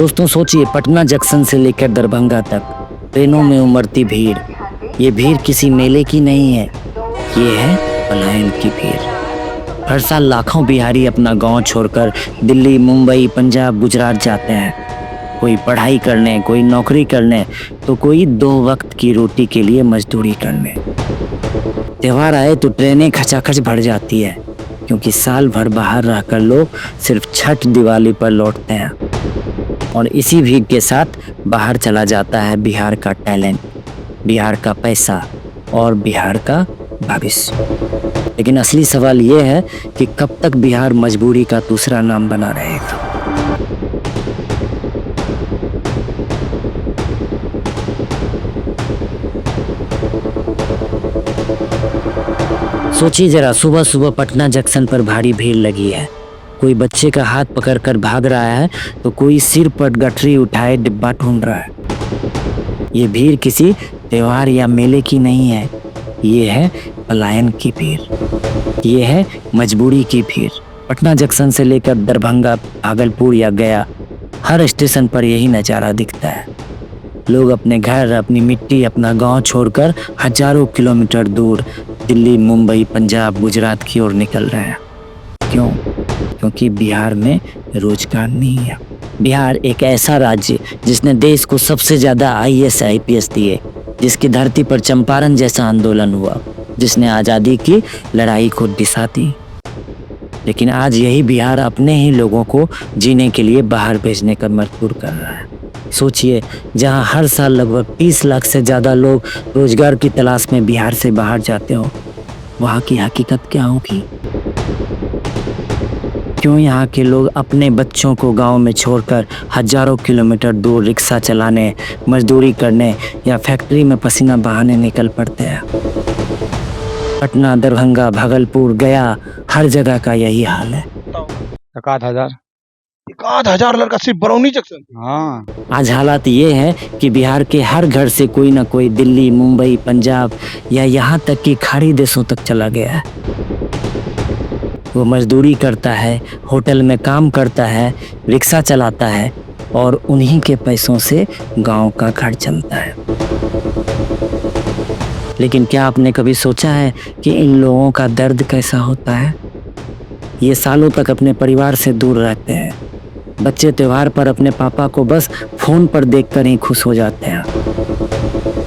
दोस्तों सोचिए, पटना जंक्शन से लेकर दरभंगा तक ट्रेनों में उमड़ती भीड़। ये भीड़ किसी मेले की नहीं है, ये है पलायन की भीड़। हर साल लाखों बिहारी अपना गांव छोड़कर दिल्ली, मुंबई, पंजाब, गुजरात जाते हैं। कोई पढ़ाई करने, कोई नौकरी करने, तो कोई 2 वक्त की रोटी के लिए मजदूरी करने। त्योहार आए तो ट्रेनें खचाखच भर जाती है, क्योंकि साल भर बाहर रहकर लोग सिर्फ छठ दिवाली पर लौटते हैं। और इसी भीड़ के साथ बाहर चला जाता है बिहार का टैलेंट, बिहार का पैसा और बिहार का भविष्य। लेकिन असली सवाल ये है कि कब तक बिहार मजबूरी का दूसरा नाम बना रहेगा। सोचिए जरा, सुबह सुबह पटना जंक्शन पर भारी भीड़ लगी है। कोई बच्चे का हाथ पकड़कर भाग रहा है, तो कोई सिर पर गठरी उठाए डिब्बा ढूंढ रहा है। ये भीड़ किसी त्योहार या मेले की नहीं है, ये है पलायन की भीड़, ये है मजबूरी की भीड़। पटना जंक्शन से लेकर दरभंगा, भागलपुर या गया, हर स्टेशन पर यही नज़ारा दिखता है। लोग अपने घर, अपनी मिट्टी, अपना गांव छोड़कर हजारों किलोमीटर दूर दिल्ली, मुंबई, पंजाब, गुजरात की ओर निकल रहे हैं। क्यों? क्योंकि बिहार में रोजगार नहीं है। बिहार एक ऐसा राज्य जिसने देश को सबसे ज़्यादा IAS IPS दिए, जिसकी धरती पर चंपारण जैसा आंदोलन हुआ, जिसने आज़ादी की लड़ाई को दिशा दी। लेकिन आज यही बिहार अपने ही लोगों को जीने के लिए बाहर भेजने का मजबूर कर रहा है। सोचिए, जहां हर साल लगभग 30 लाख से ज़्यादा लोग रोजगार की तलाश में बिहार से बाहर जाते हो, वहाँ की हकीकत क्या होगी? क्यों यहाँ के लोग अपने बच्चों को गांव में छोड़कर हजारों किलोमीटर दूर रिक्शा चलाने, मजदूरी करने या फैक्ट्री में पसीना बहाने निकल पड़ते हैं? पटना, दरभंगा, भागलपुर, गया, हर जगह का यही हाल है। 1,000 लड़का सिर्फ बरौनी जंक्शन। हाँ, आज हालात ये है कि बिहार के हर घर से कोई ना कोई दिल्ली, मुंबई, पंजाब या यहाँ तक कि खाड़ी देशों तक चला गया है। वो मजदूरी करता है, होटल में काम करता है, रिक्शा चलाता है और उन्हीं के पैसों से गांव का घर चलता है। लेकिन क्या आपने कभी सोचा है कि इन लोगों का दर्द कैसा होता है? ये सालों तक अपने परिवार से दूर रहते हैं। बच्चे त्योहार पर अपने पापा को बस फोन पर देखकर ही खुश हो जाते हैं,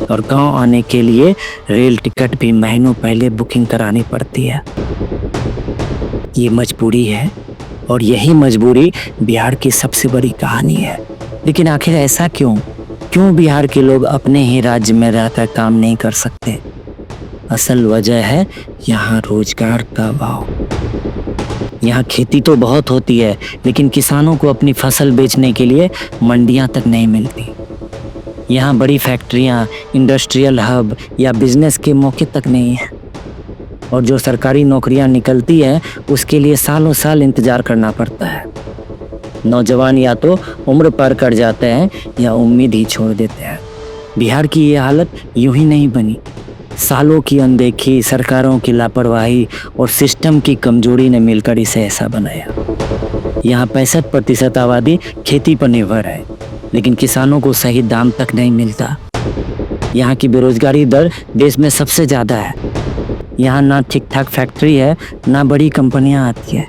और गांव आने के लिए रेल टिकट भी महीनों पहले बुकिंग करानी पड़ती है। ये मजबूरी है, और यही मजबूरी बिहार की सबसे बड़ी कहानी है। लेकिन आखिर ऐसा क्यों? क्यों बिहार के लोग अपने ही राज्य में रहकर काम नहीं कर सकते? असल वजह है यहाँ रोजगार का अभाव। यहाँ खेती तो बहुत होती है, लेकिन किसानों को अपनी फसल बेचने के लिए मंडियाँ तक नहीं मिलती। यहाँ बड़ी फैक्ट्रियाँ, इंडस्ट्रियल हब या बिजनेस के मौके तक नहीं है। और जो सरकारी नौकरियाँ निकलती है, उसके लिए सालों साल इंतज़ार करना पड़ता है। नौजवान या तो उम्र पार कर जाते हैं या उम्मीद ही छोड़ देते हैं। बिहार की ये हालत यूं ही नहीं बनी। सालों की अनदेखी, सरकारों की लापरवाही और सिस्टम की कमजोरी ने मिलकर इसे ऐसा बनाया। यहाँ 65% आबादी खेती पर निर्भर है, लेकिन किसानों को सही दाम तक नहीं मिलता। यहाँ की बेरोजगारी दर देश में सबसे ज़्यादा है। यहाँ ना ठीक ठाक फैक्ट्री है, ना बड़ी कंपनियाँ आती है,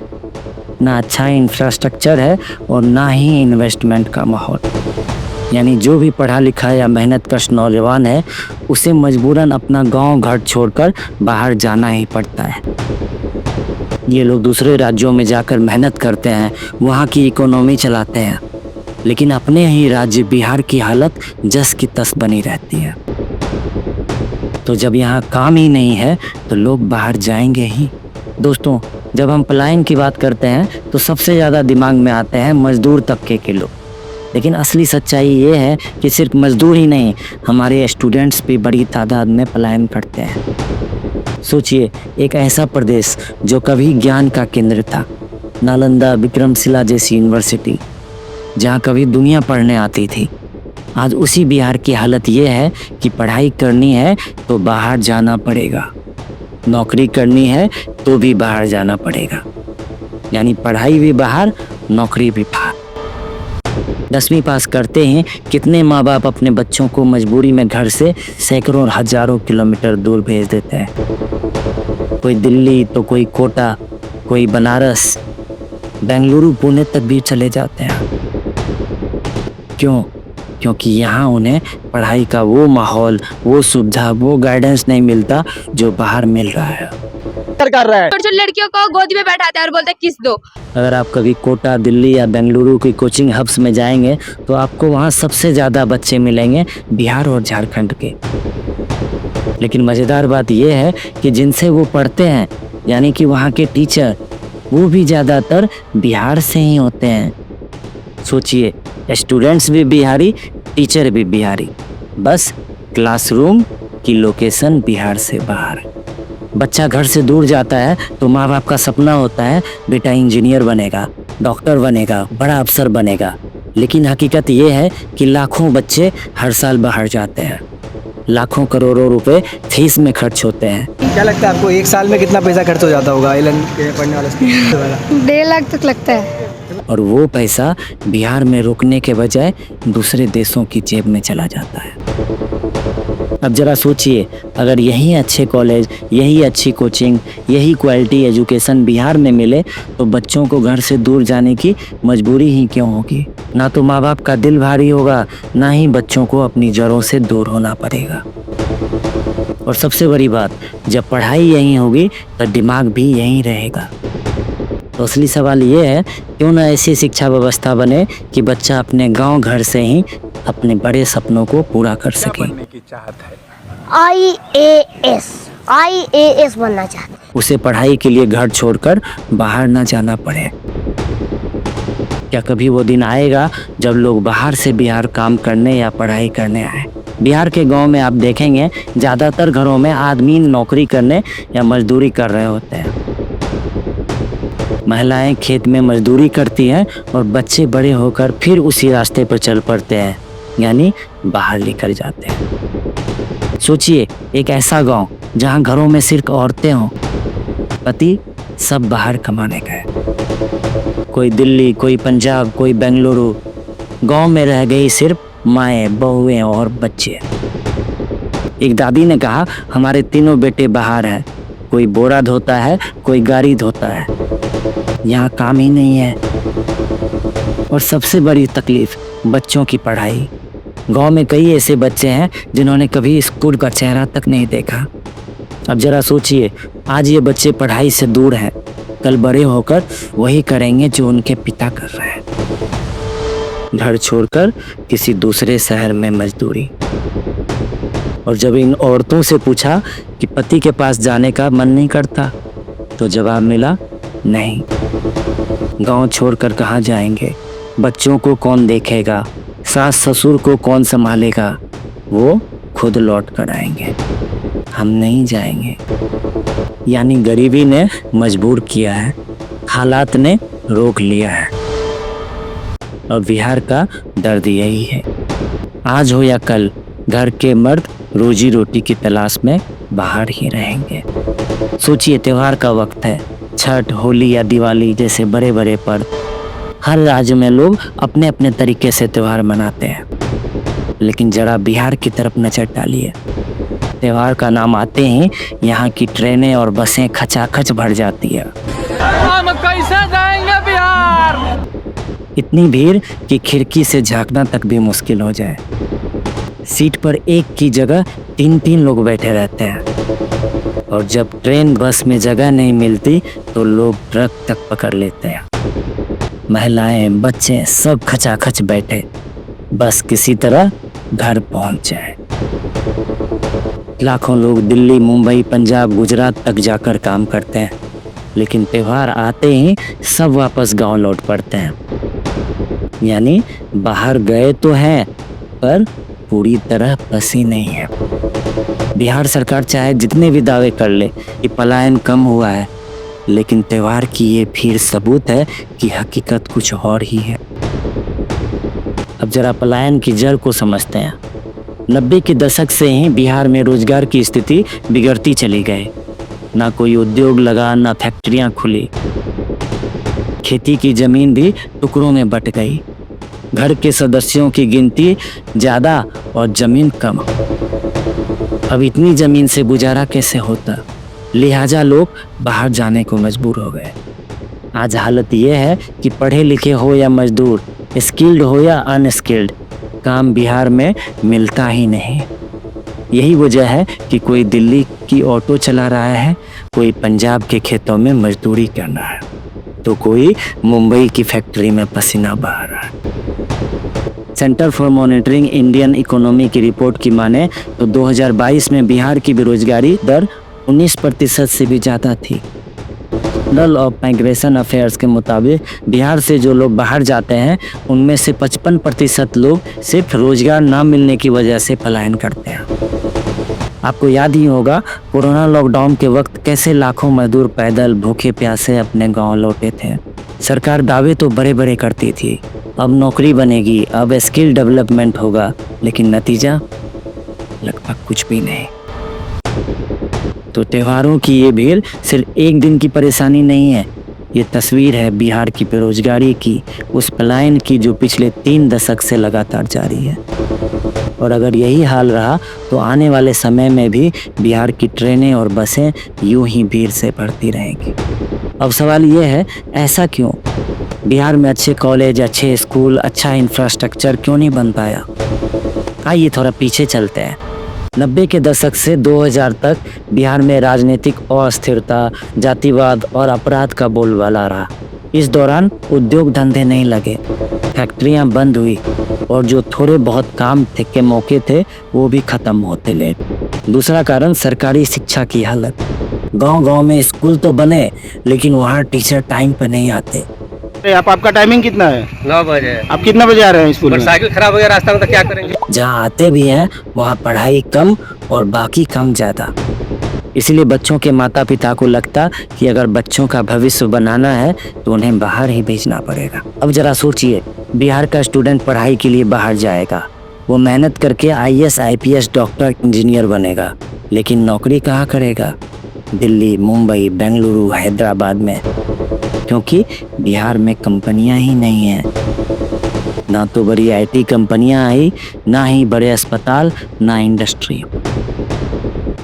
ना अच्छा इंफ्रास्ट्रक्चर है और ना ही इन्वेस्टमेंट का माहौल। यानी जो भी पढ़ा लिखा या मेहनत कश नौजवान है, उसे मजबूरन अपना गांव घर छोड़कर बाहर जाना ही पड़ता है। ये लोग दूसरे राज्यों में जाकर मेहनत करते हैं, वहाँ की इकोनॉमी चलाते हैं, लेकिन अपने ही राज्य बिहार की हालत जस की तस बनी रहती है। तो जब यहाँ काम ही नहीं है, तो लोग बाहर जाएंगे ही। दोस्तों, जब हम पलायन की बात करते हैं तो सबसे ज़्यादा दिमाग में आते हैं मजदूर तबके के लोग। लेकिन असली सच्चाई ये है कि सिर्फ मजदूर ही नहीं, हमारे स्टूडेंट्स भी बड़ी तादाद में पलायन करते हैं। सोचिए, एक ऐसा प्रदेश जो कभी ज्ञान का केंद्र था, नालंदा, विक्रमशिला जैसी यूनिवर्सिटी, जहाँ कभी दुनिया पढ़ने आती थी, आज उसी बिहार की हालत ये है कि पढ़ाई करनी है तो बाहर जाना पड़ेगा, नौकरी करनी है तो भी बाहर जाना पड़ेगा। यानी पढ़ाई भी बाहर, नौकरी भी बाहर। 10वीं पास करते ही कितने माँ बाप अपने बच्चों को मजबूरी में घर से सैकड़ों और हजारों किलोमीटर दूर भेज देते हैं। कोई दिल्ली तो कोई कोटा, कोई बनारस, बेंगलुरु, पुणे तक भी चले जाते हैं। क्यों? क्योंकि यहाँ उन्हें पढ़ाई का वो माहौल, वो सुविधा, वो गाइडेंस नहीं मिलता जो बाहर मिल रहा है। कर रहा है। छोटी लड़कियों को गोदी में बैठाते हैं और बोलते हैं किस दो। अगर आप कभी कोटा, दिल्ली या बेंगलुरु की कोचिंग हब्स में जाएंगे तो आपको वहाँ सबसे ज़्यादा बच्चे मिलेंगे बिहार और झारखंड के। लेकिन मज़ेदार बात यह है कि जिनसे वो पढ़ते हैं, यानी कि वहाँ के टीचर, वो भी ज़्यादातर बिहार से ही होते हैं। सोचिए, स्टूडेंट्स भी बिहारी, टीचर भी बिहारी, बस क्लासरूम की लोकेशन बिहार से बाहर। बच्चा घर से दूर जाता है तो माँ बाप का सपना होता है बेटा इंजीनियर बनेगा, डॉक्टर बनेगा, बड़ा अफसर बनेगा। लेकिन हकीकत ये है कि लाखों बच्चे हर साल बाहर जाते हैं, लाखों करोड़ों रुपए फीस में खर्च होते हैं। क्या लगता है आपको, एक साल में कितना पैसा खर्च हो जाता होगा आइलैंड के पढ़ने वाले स्टूडेंट वाला? 1.5 लाख तक लगता है। और वो पैसा बिहार में रुकने के बजाय दूसरे देशों की जेब में चला जाता है। अब जरा सोचिए, अगर यही अच्छे कॉलेज, यही अच्छी कोचिंग, यही क्वालिटी एजुकेशन बिहार में मिले तो बच्चों को घर से दूर जाने की मजबूरी ही क्यों होगी? ना तो माँ बाप का दिल भारी होगा, ना ही बच्चों को अपनी जड़ों से दूर होना पड़ेगा। और सबसे बड़ी बात, जब पढ़ाई यहीं होगी तो दिमाग भी यहीं रहेगा। तो असली सवाल ये है, क्यों ना ऐसी शिक्षा व्यवस्था बने कि बच्चा अपने गांव घर से ही अपने बड़े सपनों को पूरा कर सके। IAS बनना चाहते हैं। उसे पढ़ाई के लिए घर छोड़कर बाहर ना जाना पड़े। क्या कभी वो दिन आएगा जब लोग बाहर से बिहार काम करने या पढ़ाई करने आए? बिहार के गांव में आप देखेंगे ज़्यादातर घरों में आदमी नौकरी करने या मजदूरी कर रहे होते हैं। महिलाएं खेत में मजदूरी करती हैं और बच्चे बड़े होकर फिर उसी रास्ते पर चल पड़ते हैं, यानी बाहर निकल जाते हैं। सोचिए, एक ऐसा गांव जहां घरों में सिर्फ औरतें हों, पति सब बाहर कमाने गए, कोई दिल्ली, कोई पंजाब, कोई बेंगलुरु, गांव में रह गई सिर्फ माएँ, बहुएं और बच्चे। एक दादी ने कहा, हमारे तीनों बेटे बाहर हैं, कोई बोरा धोता है, कोई गाड़ी धोता है, यहाँ काम ही नहीं है। और सबसे बड़ी तकलीफ, बच्चों की पढ़ाई। गांव में कई ऐसे बच्चे हैं जिन्होंने कभी स्कूल का चेहरा तक नहीं देखा। अब जरा सोचिए, आज ये बच्चे पढ़ाई से दूर हैं, कल बड़े होकर वही करेंगे जो उनके पिता कर रहे हैं, घर छोड़कर किसी दूसरे शहर में मजदूरी। और जब इन औरतों से पूछा कि पति के पास जाने का मन नहीं करता, तो जवाब मिला, नहीं। गांव छोड़कर कहाँ जाएंगे? बच्चों को कौन देखेगा? सास ससुर को कौन संभालेगा? वो खुद लौट कर आएंगे, हम नहीं जाएंगे। यानी गरीबी ने मजबूर किया है, हालात ने रोक लिया है। और बिहार का दर्द यही है, आज हो या कल घर के मर्द रोजी रोटी की तलाश में बाहर ही रहेंगे। सोचिए, त्योहार का वक्त है, छठ, होली या दिवाली जैसे बड़े बड़े पर्व। हर राज्य में लोग अपने अपने तरीके से त्योहार मनाते हैं, लेकिन जरा बिहार की तरफ नजर डालिए। त्योहार का नाम आते ही यहाँ की ट्रेनें और बसें खचाखच भर जाती है। हम कैसे जाएंगे बिहार? इतनी भीड़ कि खिड़की से झांकना तक भी मुश्किल हो जाए। सीट पर एक की जगह 3-3 लोग बैठे रहते हैं। और जब ट्रेन बस में जगह नहीं मिलती तो लोग ट्रक तक पकड़ लेते हैं। महिलाएं, बच्चे सब खचाखच बैठे, बस किसी तरह घर पहुंच जाए। लाखों लोग दिल्ली, मुंबई, पंजाब, गुजरात तक जाकर काम करते हैं, लेकिन त्योहार आते ही सब वापस गांव लौट पड़ते हैं। यानी बाहर गए तो हैं, पर पूरी तरह बसी नहीं है। बिहार सरकार चाहे जितने भी दावे कर ले कि पलायन कम हुआ है, लेकिन त्योहार की ये फिर सबूत है कि हकीकत कुछ और ही है। अब जरा पलायन की जड़ को समझते हैं। 90 के दशक से ही बिहार में रोजगार की स्थिति बिगड़ती चली गई। ना कोई उद्योग लगा, ना फैक्ट्रियां खुली, खेती की जमीन भी टुकड़ों में बट गई। घर के सदस्यों की गिनती ज़्यादा और ज़मीन कम। अब इतनी ज़मीन से गुजारा कैसे होता, लिहाजा लोग बाहर जाने को मजबूर हो गए। आज हालत ये है कि पढ़े लिखे हो या मजदूर, स्किल्ड हो या अनस्किल्ड, काम बिहार में मिलता ही नहीं। यही वजह है कि कोई दिल्ली की ऑटो चला रहा है, कोई पंजाब के खेतों में मजदूरी कर रहा है, तो कोई मुंबई की फैक्ट्री में पसीना बहा रहा है। Centre for monitoring Indian economy की रिपोर्ट की माने तो 2022 में बिहार की बेरोजगारी दर 19% से भी ज़्यादा थी। जनरल ऑफ माइग्रेशन अफेयर्स के मुताबिक बिहार से जो लोग बाहर जाते हैं उनमें से 55% लोग सिर्फ रोजगार ना मिलने की वजह से पलायन करते हैं। आपको याद ही होगा कोरोना लॉकडाउन के वक्त कैसे लाखों मजदूर पैदल भूखे प्यासे अपने गांव लौटे थे। सरकार दावे तो बड़े बड़े करती थी, अब नौकरी बनेगी, अब स्किल डेवलपमेंट होगा, लेकिन नतीजा लगभग कुछ भी नहीं। तो त्योहारों की ये भीड़ सिर्फ एक दिन की परेशानी नहीं है, ये तस्वीर है बिहार की बेरोजगारी की, उस पलायन की जो पिछले 3 दशक से लगातार जारी है। और अगर यही हाल रहा तो आने वाले समय में भी बिहार की ट्रेनें और बसें यूं ही भीड़ से भरती रहेंगी। अब सवाल ये है, ऐसा क्यों? बिहार में अच्छे कॉलेज, अच्छे स्कूल, अच्छा इंफ्रास्ट्रक्चर क्यों नहीं बन पाया? आइए थोड़ा पीछे चलते हैं। 90 के दशक से 2000 तक बिहार में राजनीतिक अस्थिरता, जातिवाद और अपराध का बोलबाला रहा। इस दौरान उद्योग धंधे नहीं लगे, फैक्ट्रियां बंद हुई और जो थोड़े बहुत काम थे के मौके थे वो भी खत्म होते ले। दूसरा कारण सरकारी शिक्षा की हालत। गांव-गांव में स्कूल तो बने लेकिन वहाँ टीचर टाइम पर नहीं आते। आपका टाइमिंग कितना है? 9 बजे। आप कितना बजे आ रहे हैं स्कूल में? साइकिल खराब हो गया रास्ता में तो क्या करेंगे? जहाँ आते भी हैं वहाँ पढ़ाई कम और बाकी काम ज़्यादा। इसलिए बच्चों के माता पिता को लगता कि अगर बच्चों का भविष्य बनाना है तो उन्हें बाहर ही भेजना पड़ेगा। अब जरा सोचिए, बिहार का स्टूडेंट पढ़ाई के लिए बाहर जाएगा, वो मेहनत करके IAS, IPS, डॉक्टर, इंजीनियर बनेगा, लेकिन नौकरी कहाँ करेगा? दिल्ली, मुंबई, बेंगलुरु, हैदराबाद में, क्योंकि बिहार में कंपनियां ही नहीं हैं। ना तो बड़ी IT कंपनियां आई, ना ही बड़े अस्पताल, ना इंडस्ट्री।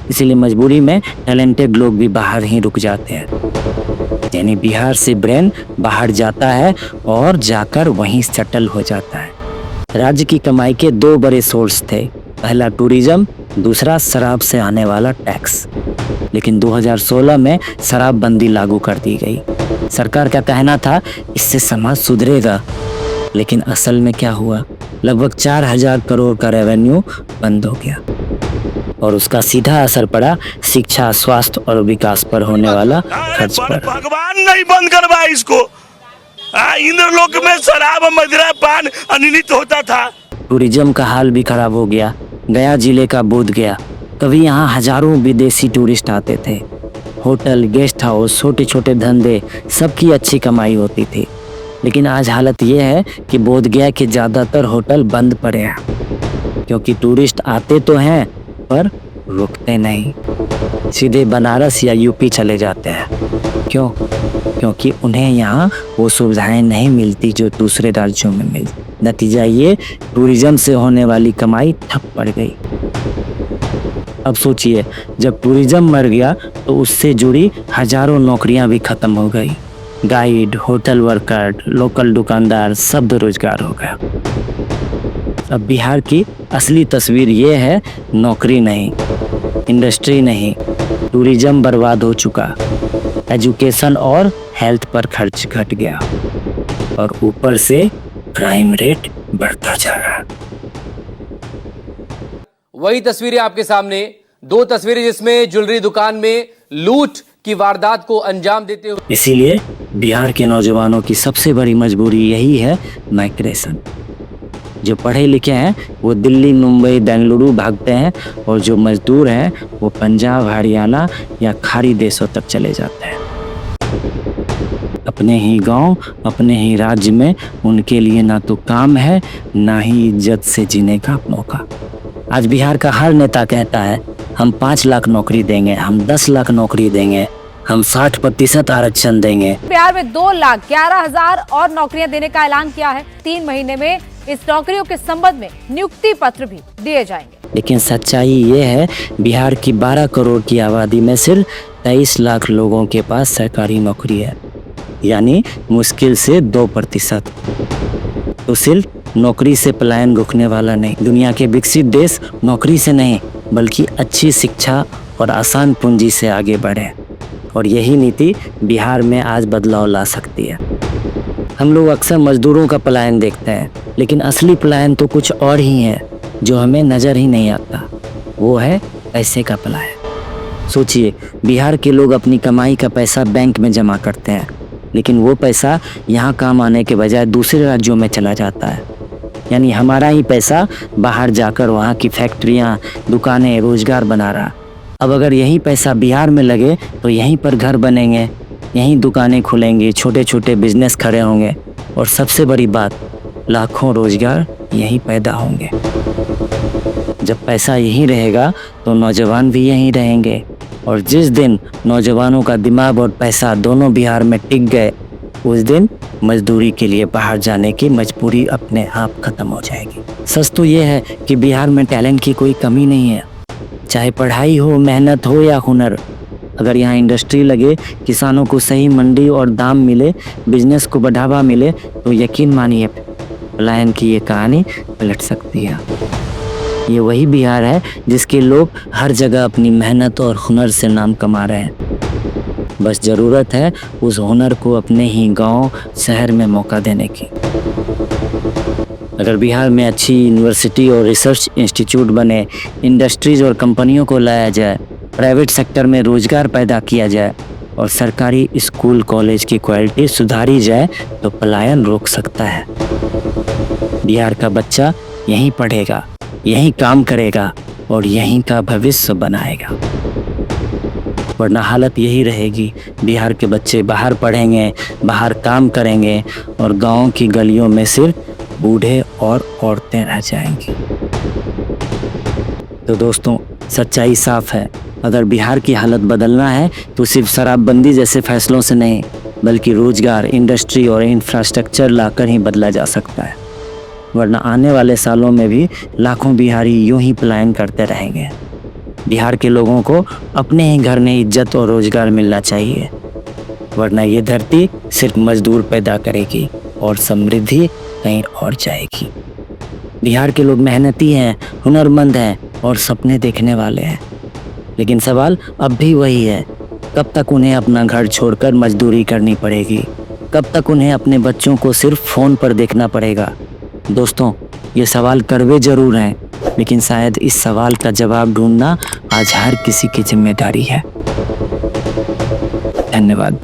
इसीलिए मजबूरी में टैलेंटेड लोग भी बाहर ही रुक जाते हैं। यानी बिहार से ब्रेन बाहर जाता है और जाकर वहीं सेटल हो जाता है। राज्य की कमाई के 2 बड़े सोर्स थे, पहला टूरिज्म, दूसरा शराब से आने वाला टैक्स। लेकिन 2016 में शराबबंदी लागू कर दी गई। सरकार का कहना था इससे समाज सुधरेगा, लेकिन असल में क्या हुआ? लगभग 4000 करोड़ का रेवेन्यू बंद हो गया और उसका सीधा असर पड़ा शिक्षा, स्वास्थ्य और विकास पर होने वाला खर्च पर। भगवान नहीं बंद करवा इसको। इंद्रलोक में शराब, मदिरा, पान अनियमित होता था। टूरिज्म का हाल भी खराब हो गया। गया जिले का बोध गया, कभी यहाँ हजारों विदेशी टूरिस्ट आते थे। होटल, गेस्ट हाउस, छोटे छोटे धंधे, सबकी अच्छी कमाई होती थी। लेकिन आज हालत ये है कि बोध गया के ज़्यादातर होटल बंद पड़े हैं, क्योंकि टूरिस्ट आते तो हैं पर रुकते नहीं, सीधे बनारस या यूपी चले जाते हैं। क्यों? क्योंकि उन्हें यहाँ वो सुविधाएं नहीं मिलती जो दूसरे राज्यों में मिलती। नतीजा ये, टूरिज्म से होने वाली कमाई ठप पड़ गई। अब सोचिए, जब टूरिज्म मर गया तो उससे जुड़ी हजारों नौकरियां भी खत्म हो गई। गाइड, होटल वर्कर, लोकल दुकानदार, सब बेरोजगार हो गया। अब बिहार की असली तस्वीर ये है, नौकरी नहीं, इंडस्ट्री नहीं, टूरिज्म बर्बाद हो चुका, एजुकेशन और हेल्थ पर खर्च घट गया और ऊपर से क्राइम रेट बढ़ता जा रहा है। वही तस्वीरें आपके सामने, 2 तस्वीरें जिसमें ज्वेलरी दुकान में लूट की वारदात को अंजाम देते हुए। इसीलिए बिहार के नौजवानों की सबसे बड़ी मजबूरी यही है, माइग्रेशन। जो पढ़े लिखे हैं वो दिल्ली, मुंबई, बेंगलुरु भागते हैं और जो मजदूर हैं वो पंजाब, हरियाणा या खाड़ी देशों तक चले जाते हैं। अपने ही गांव, अपने ही राज्य में उनके लिए ना तो काम है, ना ही इज्जत से जीने का मौका। आज बिहार का हर नेता कहता है हम 5 लाख नौकरी देंगे, हम 10 लाख नौकरी देंगे, हम 60% आरक्षण देंगे। बिहार में 2,11,000 और नौकरियां देने का ऐलान किया है। 3 महीने में इस नौकरियों के संबंध में नियुक्ति पत्र भी दिए जाएंगे। लेकिन सच्चाई ये है, बिहार की 12 करोड़ की आबादी में सिर्फ 23 लाख लोगों के पास सरकारी नौकरी है, यानी मुश्किल से 2%। तो सिर्फ नौकरी से पलायन रुकने वाला नहीं। दुनिया के विकसित देश नौकरी से नहीं बल्कि अच्छी शिक्षा और आसान पूंजी से आगे बढ़े, और यही नीति बिहार में आज बदलाव ला सकती है। हम लोग अक्सर मजदूरों का पलायन देखते हैं, लेकिन असली पलायन तो कुछ और ही है जो हमें नज़र ही नहीं आता। वो है पैसे का पलायन। सोचिए, बिहार के लोग अपनी कमाई का पैसा बैंक में जमा करते हैं, लेकिन वो पैसा यहाँ काम आने के बजाय दूसरे राज्यों में चला जाता है। यानी हमारा ही पैसा बाहर जाकर वहाँ की फैक्ट्रियाँ, दुकानें, रोजगार बना रहा। अब अगर यही पैसा बिहार में लगे तो यहीं पर घर बनेंगे, यहीं दुकानें खुलेंगी, छोटे छोटे बिजनेस खड़े होंगे, और सबसे बड़ी बात, लाखों रोजगार यहीं पैदा होंगे। जब पैसा यहीं रहेगा तो नौजवान भी यहीं रहेंगे, और जिस दिन नौजवानों का दिमाग और पैसा दोनों बिहार में टिक गए, उस दिन मजदूरी के लिए बाहर जाने की मजबूरी अपने आप खत्म हो जाएगी। सच तो ये है कि बिहार में टैलेंट की कोई कमी नहीं है, चाहे पढ़ाई हो, मेहनत हो या हुनर। अगर यहाँ इंडस्ट्री लगे, किसानों को सही मंडी और दाम मिले, बिजनेस को बढ़ावा मिले, तो यकीन मानिए पलायन की ये कहानी पलट सकती है। ये वही बिहार है जिसके लोग हर जगह अपनी मेहनत और हुनर से नाम कमा रहे हैं। बस ज़रूरत है उस हुनर को अपने ही गांव, शहर में मौका देने की। अगर बिहार में अच्छी यूनिवर्सिटी और रिसर्च इंस्टीट्यूट बने, इंडस्ट्रीज और कंपनियों को लाया जाए, प्राइवेट सेक्टर में रोजगार पैदा किया जाए, और सरकारी स्कूल कॉलेज की क्वालिटी सुधारी जाए, तो पलायन रोक सकता है। बिहार का बच्चा यहीं पढ़ेगा, यहीं काम करेगा और यहीं का भविष्य बनाएगा। वरना हालत यही रहेगी, बिहार के बच्चे बाहर पढ़ेंगे, बाहर काम करेंगे, और गाँव की गलियों में सिर्फ बूढ़े और औरतें रह जाएंगी। तो दोस्तों, सच्चाई साफ है, अगर बिहार की हालत बदलना है तो सिर्फ शराबबंदी जैसे फैसलों से नहीं, बल्कि रोजगार, इंडस्ट्री और इंफ्रास्ट्रक्चर लाकर ही बदला जा सकता है। वरना आने वाले सालों में भी लाखों बिहारी यूं ही पलायन करते रहेंगे। बिहार के लोगों को अपने ही घर में इज्जत और रोजगार मिलना चाहिए, वरना ये धरती सिर्फ मजदूर पैदा करेगी और समृद्धि कहीं और जाएगी। बिहार के लोग मेहनती हैं, हुनरमंद हैं और सपने देखने वाले हैं, लेकिन सवाल अब भी वही है, कब तक उन्हें अपना घर छोड़कर मजदूरी करनी पड़ेगी? कब तक उन्हें अपने बच्चों को सिर्फ फ़ोन पर देखना पड़ेगा? दोस्तों, ये सवाल कड़वे जरूर हैं, लेकिन शायद इस सवाल का जवाब ढूंढना आज हर किसी की जिम्मेदारी है। धन्यवाद।